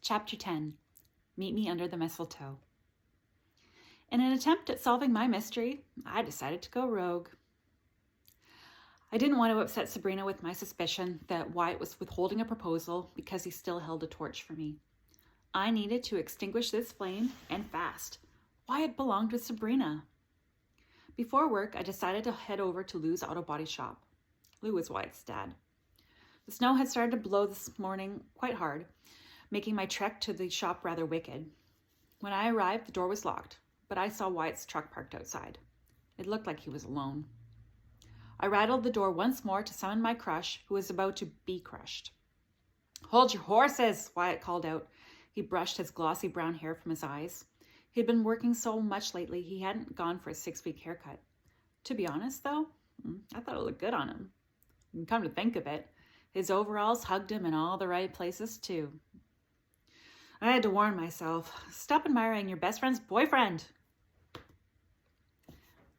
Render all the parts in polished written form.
Chapter 10. Meet Me Under the Mistletoe. In an attempt at solving my mystery, I decided to go rogue. I didn't want to upset Sabrina with my suspicion that Wyatt was withholding a proposal because he still held a torch for me. I needed to extinguish this flame, and fast. Wyatt belonged with Sabrina. Before work, I decided to head over to Lou's auto body shop. Lou was Wyatt's dad. The snow had started to blow this morning quite hard, making my trek to the shop rather wicked. When I arrived, the door was locked, but I saw Wyatt's truck parked outside. It looked like he was alone. I rattled the door once more to summon my crush, who was about to be crushed. "Hold your horses," Wyatt called out. He brushed his glossy brown hair from his eyes. He'd been working so much lately, he hadn't gone for a 6-week haircut. To be honest, though, I thought it looked good on him. And come to think of it, his overalls hugged him in all the right places, too. I had to warn myself, stop admiring your best friend's boyfriend.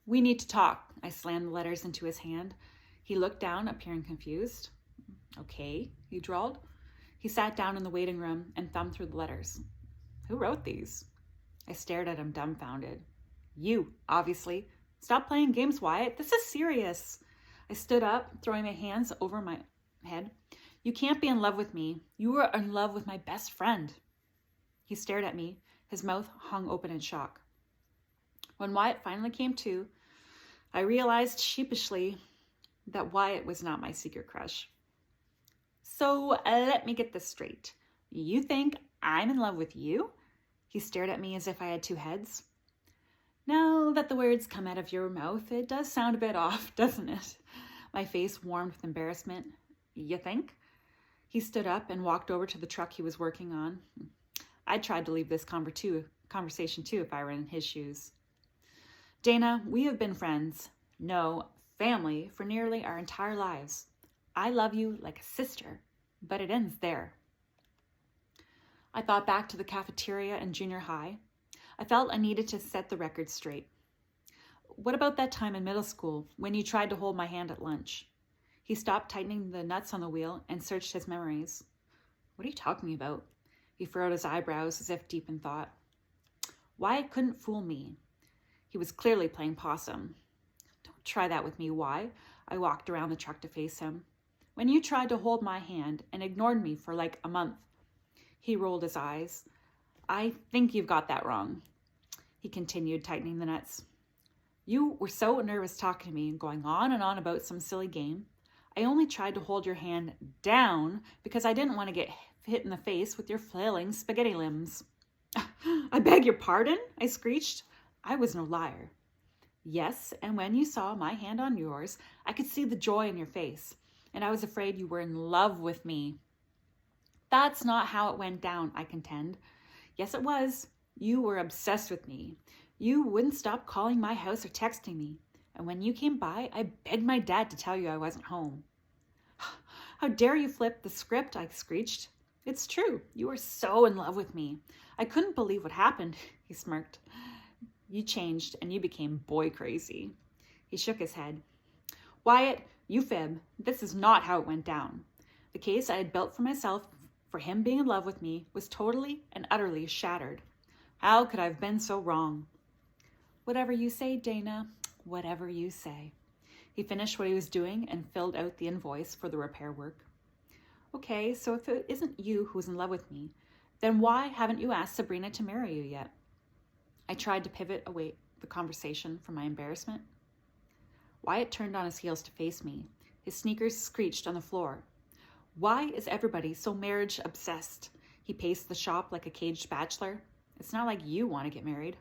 "We need to talk." I slammed the letters into his hand. He looked down, appearing confused. "Okay," he drawled. He sat down in the waiting room and thumbed through the letters. "Who wrote these?" I stared at him, dumbfounded. "You, obviously. Stop playing games, Wyatt. This is serious." I stood up, throwing my hands over my head. "You can't be in love with me. You are in love with my best friend." He stared at me, his mouth hung open in shock. When Wyatt finally came to, I realized sheepishly that Wyatt was not my secret crush. "So let me get this straight. You think I'm in love with you?" He stared at me as if I had two heads. "Now that the words come out of your mouth, it does sound a bit off, doesn't it?" My face warmed with embarrassment. "You think?" He stood up and walked over to the truck he was working on. I tried to leave this conversation too if I were in his shoes. "Dana, we have been friends, no, family, for nearly our entire lives. I love you like a sister, but it ends there." I thought back to the cafeteria in junior high. I felt I needed to set the record straight. "What about that time in middle school when you tried to hold my hand at lunch?" He stopped tightening the nuts on the wheel and searched his memories. "What are you talking about?" He furrowed his eyebrows as if deep in thought. Wyatt couldn't fool me. He was clearly playing possum. "Don't try that with me, Why?" I walked around the truck to face him. "When you tried to hold my hand and ignored me for like a month." He rolled his eyes. "I think you've got that wrong." He continued, tightening the nuts. "You were so nervous talking to me and going on and on about some silly game. I only tried to hold your hand down because I didn't want to get hit in the face with your flailing spaghetti limbs." "I beg your pardon?" I screeched. I was no liar. "Yes, and when you saw my hand on yours, I could see the joy in your face, and I was afraid you were in love with me." "That's not how it went down," I contend. "Yes, it was. You were obsessed with me. You wouldn't stop calling my house or texting me. And when you came by, I begged my dad to tell you I wasn't home." "How dare you flip the script?" I screeched. "It's true. You were so in love with me. I couldn't believe what happened." He smirked. "You changed and you became boy crazy." He shook his head. "Wyatt, you fib. This is not how it went down. The case I had built for myself for him being in love with me was totally and utterly shattered. How could I have been so wrong?" "Whatever you say, Dana. Whatever you say." He finished what he was doing and filled out the invoice for the repair work. "Okay, so if it isn't you who's in love with me, then why haven't you asked Sabrina to marry you yet?" I tried to pivot away the conversation from my embarrassment. Wyatt turned on his heels to face me. His sneakers screeched on the floor. "Why is everybody so marriage obsessed?" He paced the shop like a caged bachelor. "It's not like you want to get married."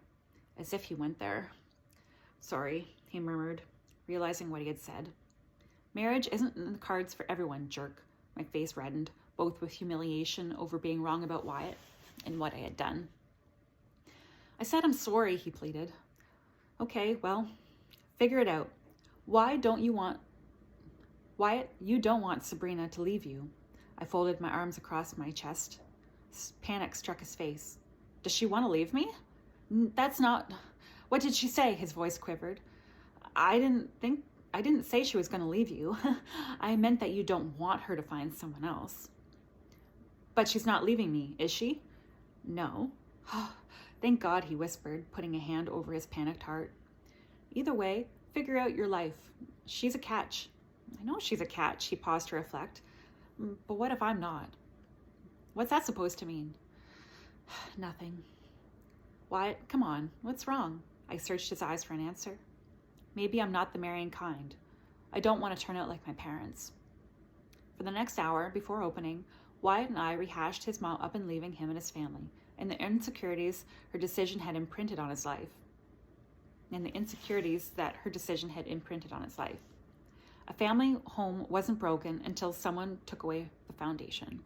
As if he went there. "Sorry," he murmured, realizing what he had said. "Marriage isn't in the cards for everyone, jerk." My face reddened, both with humiliation over being wrong about Wyatt and what I had done. I said I'm sorry, he pleaded. "Okay, well, figure it out. Wyatt, you don't want Sabrina to leave you." I folded my arms across my chest. Panic struck his face. "Does she want to leave me?" "That's not..." "What did she say?" His voice quivered. I didn't say she was going to leave you. I meant that you don't want her to find someone else." "But she's not leaving me, is she?" No. Thank God, he whispered, putting a hand over his panicked heart. Either way, figure out your life. She's a catch. I know she's a catch, he paused to reflect. But what if I'm not? What's that supposed to mean? Nothing. Wyatt, come on, what's wrong? I searched his eyes for an answer. Maybe I'm not the marrying kind. I don't want to turn out like my parents. For the next hour, before opening, Wyatt and I rehashed his mom up and leaving him and his family, and the insecurities her decision had imprinted on his life. A family home wasn't broken until someone took away the foundation.